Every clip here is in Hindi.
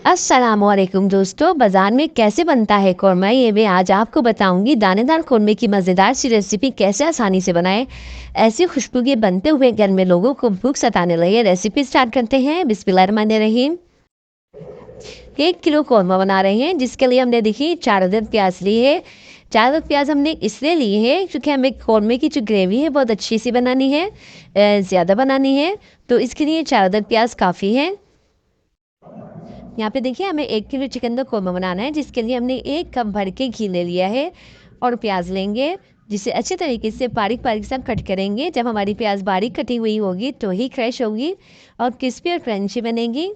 अस्सलामुअलैकुम दोस्तों, बाज़ार में कैसे बनता है कौरमा, ये मैं आज आपको बताऊंगी। दानेदार कौरमे की मज़ेदार सी रेसिपी कैसे आसानी से बनाएं। ऐसी खुशबू के बनते हुए घर में लोगों को भूख सताने लगे। रेसिपी स्टार्ट करते हैं। बिस्मिल्लाहिर्रहमानिर्रहीम। 1 किलो कौरमा बना रहे हैं, जिसके लिए हमने देखिए 4 अदद प्याज लिए है। 4 अदद प्याज हमने इसलिए लिए हैं क्योंकि हमें कौरमे की जो ग्रेवी है बहुत अच्छी सी बनानी है, ज़्यादा बनानी है, तो इसके लिए 4 अदद प्याज काफ़ी है। यहाँ पे देखिए हमें 1 किलो चिकन का कौरमा बनाना है, जिसके लिए हमने 1 कप भर के घी ले लिया है और प्याज लेंगे, जिसे अच्छे तरीके से बारीक बारीक सा कट करेंगे। जब हमारी प्याज बारीक कटी हुई होगी तो ही क्रश होगी और क्रिस्पी और क्रंची बनेगी।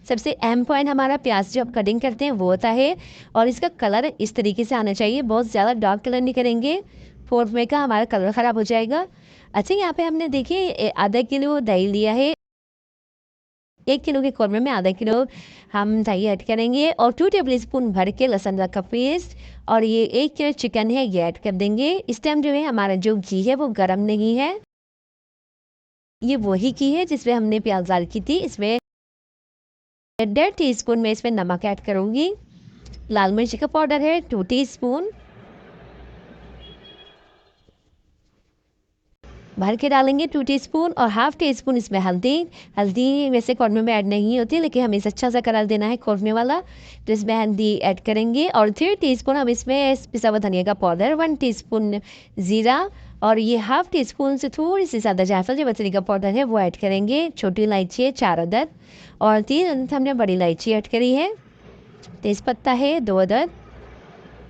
सबसे अहम पॉइंट हमारा प्याज जो आप कटिंग करते हैं वो होता है, और इसका कलर इस तरीके से आना चाहिए। बहुत ज़्यादा डार्क कलर नहीं करेंगे, फोर्थ में का हमारा कलर ख़राब हो जाएगा। अच्छा, यहाँ पे हमने देखिए आधा किलो दही लिया है। 1 किलो के कौरमे में आधा किलो हम दही ऐड करेंगे और 2 टेबल स्पून भर के लहसुन का पेस्ट, और ये 1 किलो चिकन है ये ऐड कर देंगे। इस टाइम जो है हमारा जो घी है वो गर्म नहीं है, ये वही घी है जिसमें हमने प्याज डाल की थी। इसमें 1.5 टीस्पून में इसमें नमक ऐड करूँगी। लाल मिर्च का पाउडर है 2 टीस्पून भर के डालेंगे 2 टीस्पून, और हाफ टी स्पून इसमें हल्दी। हल्दी वैसे कौरमे में ऐड नहीं होती, लेकिन हमें इसे अच्छा सा कलर देना है कौरमे वाला, तो इसमें हल्दी ऐड करेंगे। और 3 टीस्पून हम इसमें पिसा हुआ धनिया का पाउडर, 1 टीस्पून ज़ीरा, और ये हाफ टी स्पून से थोड़ी सी ज़्यादा जायफल जो बतरी का पाउडर है वो ऐड करेंगे। छोटी इलायची है 4 अदद, और 3 अदद हमने बड़ी इलायची ऐड करी है। तेज़पत्ता है 2 अदद,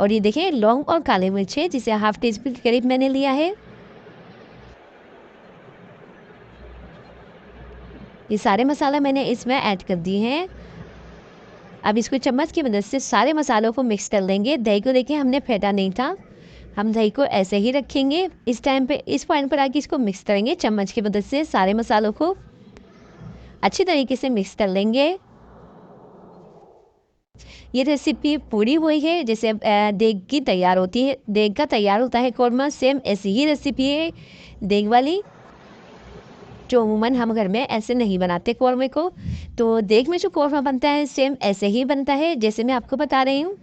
और ये देखिए लौंग और काली मिर्च है जिसे हाफ टी स्पून के करीब मैंने लिया है। ये सारे मसाला मैंने इसमें ऐड कर दिए हैं। अब इसको चम्मच की मदद से सारे मसालों को मिक्स कर लेंगे। दही को देखिए हमने फेंटा नहीं था, हम दही को ऐसे ही रखेंगे। इस टाइम पे इस पॉइंट पर आके इसको मिक्स करेंगे चम्मच की मदद से। सारे मसालों को अच्छी तरीके से मिक्स कर लेंगे। ये रेसिपी पूरी वही है जैसे देग की तैयार होती है, देग का तैयार होता है कौरमा, सेम ऐसी ही रेसिपी है देग वाली, जो अमूमन हम घर में ऐसे नहीं बनाते कौरमे को। तो देग में जो कौरमा बनता है सेम ऐसे ही बनता है जैसे मैं आपको बता रही हूँ।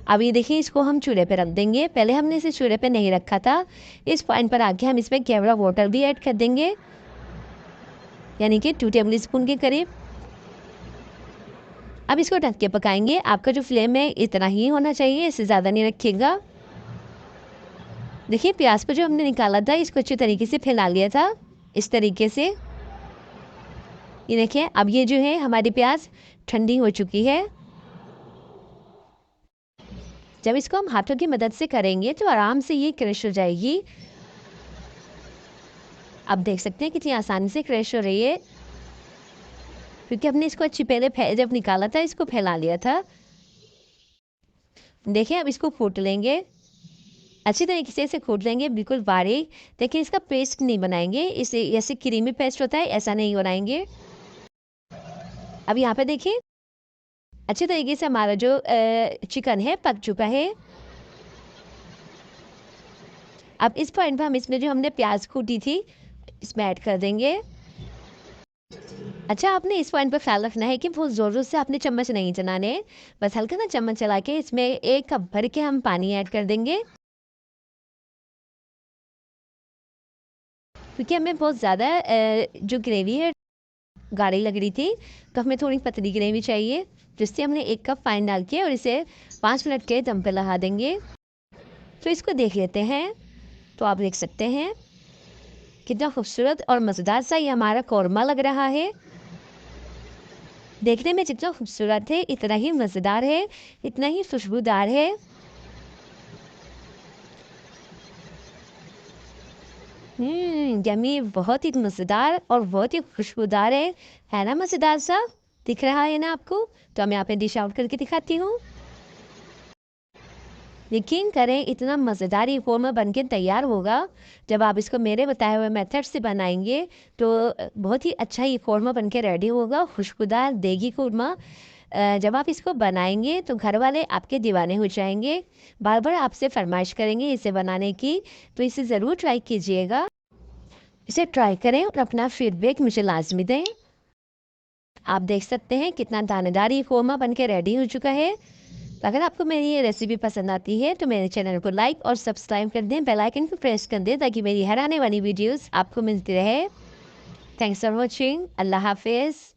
अब ये देखिए इसको हम चूल्हे पे रख देंगे। पहले हमने इसे चूल्हे पे नहीं रखा था। इस पॉइंट पर आके हम इसमें केवड़ा वाटर भी ऐड कर देंगे, यानी कि 2 टेबल स्पून के करीब। अब इसको ढक के पकाएंगे। आपका जो फ्लेम है इतना ही होना चाहिए, इससे ज़्यादा नहीं रखिएगा। देखिए प्याज को जो हमने निकाला था इसको अच्छी तरीके से फैला लिया था, इस तरीके से। ये देखिए अब ये जो है हमारी प्याज ठंडी हो चुकी है। जब इसको हम हाथों की मदद से करेंगे तो आराम से ये क्रश हो जाएगी। अब देख सकते हैं कितनी आसानी से क्रश हो रही है, क्योंकि हमने इसको अच्छी पहले जब निकाला था इसको फैला लिया था। देखिए अब इसको कूट लेंगे, अच्छी तरीके से इसे कूट लेंगे बिल्कुल बारीक। देखिए इसका पेस्ट नहीं बनाएंगे, इसे जैसे क्रीमी पेस्ट होता है ऐसा नहीं बनाएंगे। अब यहाँ पे देखिए अच्छे तरीके से हमारा जो चिकन है पक चुका है। अब इस पॉइंट पर हम इसमें जो हमने प्याज कूटी थी इसमें ऐड कर देंगे। अच्छा, आपने इस पॉइंट पर ख्याल रखना है कि बहुत ज़ोर से आपने चम्मच नहीं चलाने, बस हल्का ना चम्मच चला के इसमें 1 कप भर के हम पानी ऐड कर देंगे, क्योंकि हमें बहुत ज़्यादा जो ग्रेवी है गाढ़ी लग रही थी, तो हमें थोड़ी पतली ग्रेवी चाहिए, जिससे हमने 1 कप पानी डाल के और इसे 5 मिनट के दम पे लगा देंगे। तो इसको देख लेते हैं। तो आप देख सकते हैं कितना खूबसूरत और मज़ेदार सा ये हमारा कौरमा लग रहा है। देखने में जितना खूबसूरत है इतना ही मज़ेदार है, इतना ही खुशबूदार है। यम्मी, बहुत ही मज़ेदार और बहुत ही खुशबूदार है ना, मज़ेदार सा दिख रहा है ना आपको। तो मैं यहाँ पे डिश आउट करके दिखाती हूँ। यकीन करें इतना मज़ेदार ये कौरमा बन के तैयार होगा जब आप इसको मेरे बताए हुए मेथड से बनाएंगे, तो बहुत ही अच्छा ये कौरमा बन के रेडी होगा, खुशबूदार देगी कौरमा। जब आप इसको बनाएंगे तो घर वाले आपके दीवाने हो जाएंगे, बार बार आपसे फरमाइश करेंगे इसे बनाने की। तो इसे ज़रूर ट्राई कीजिएगा, इसे ट्राई करें और अपना फीडबैक मुझे लाजमी दें। आप देख सकते हैं कितना दानेदार ये कोरमा बन के रेडी हो चुका है। अगर आपको मेरी ये रेसिपी पसंद आती है तो मेरे चैनल को लाइक और सब्सक्राइब कर दें, बेल आइकन को प्रेस कर दें ताकि मेरी हर आने वाली वीडियोस आपको मिलती रहे। Thanks for watching. अल्लाह हाफिज़।